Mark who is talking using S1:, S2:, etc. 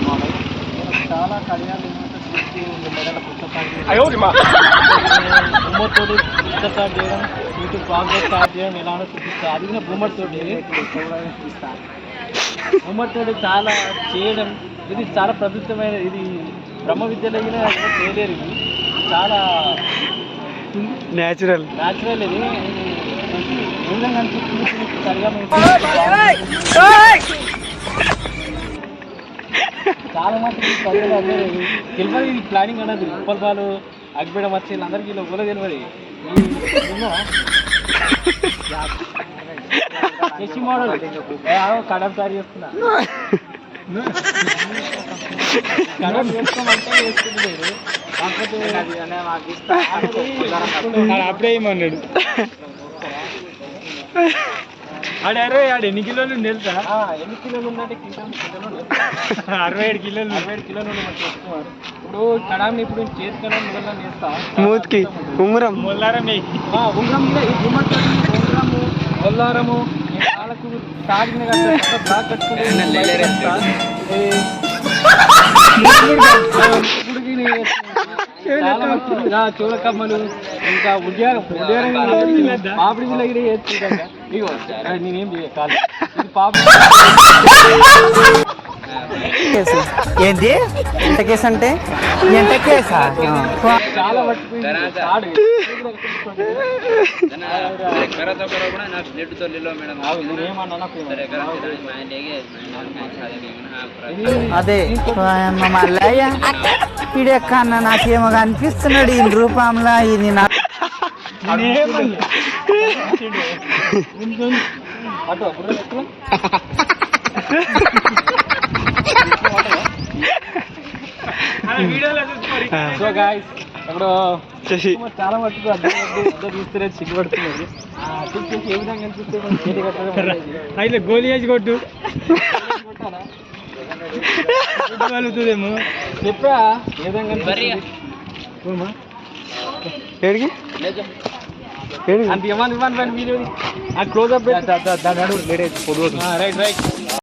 S1: Model చాలా కళ్యాణ్ బొమ్మతో start చేయడం యూట్యూబ్ ప్రాజెక్ట్ స్టార్ట్ చేయడం ఎలానో చూపిస్తా. అది కూడా బొమ్మతో చూపిస్తా. బొమ్మతో చాలా చేయడం ఇది చాలా ప్రసిద్ధమైన, ఇది బ్రహ్మ విద్యలో చేయలేరు. ఇది చాలా న్యాచురల్ ఇది విధంగా అనిపిస్తుంది. సరిగా చాలా మంది తెలియదు ఇది ప్లానింగ్ అన్నది. ఉప్పల్ బాలు అగ్బిడ వచ్చి అందరికీ ఇలా కూడా తెలియదు. చేసి మోడల్ కడప సారి చేస్తున్నా. కడప చేసుకోమంటే వేసుకుంటున్నారు. అప్పుడే ఏమన్నాడు ఆడు ఎన్ని కిలోలు తెలుసా? ఎన్ని కిలోలు ఉందంటే 67 కిలోలు. 67 కిలోలు ఇప్పుడు కడాన్ని ఇప్పుడు చేసుకున్నా మొదలు వేస్తా. మూతికి ఉంగరం మొల్లారం ఉంగరం ఉంగరము మొల్లారము కాళ్ళకు తాగిన బ్లాక్ కట్టుకుంటే చూడకమ్మలు ఇంకా పాపిడి గిలగిరి ఇగో నేనేం కాదు
S2: ఏంటి ఎంత కేసు అంటే ఎంత కేసా?
S1: చాలా పట్టుకుంది.
S2: అదే మల్లయ్య ఇడెక్కన్న నాకేమో అనిపిస్తున్నాడు ఈ రూపంలో. ఇది నా
S1: సో గాయ్స్ ఇప్పుడు చాలా మట్టుకు అద్దరు చూస్తే సిగ్గుపడుతున్నది. ఏ విధంగా అనిపిస్తే అయితే గోలీ వేసి కొట్టు కలుగుతుందేమో చెప్పా. ఏ విధంగా అంత ఇవ్వండి మీరు ఆ క్లోజ్అప్ రైట్ రైట్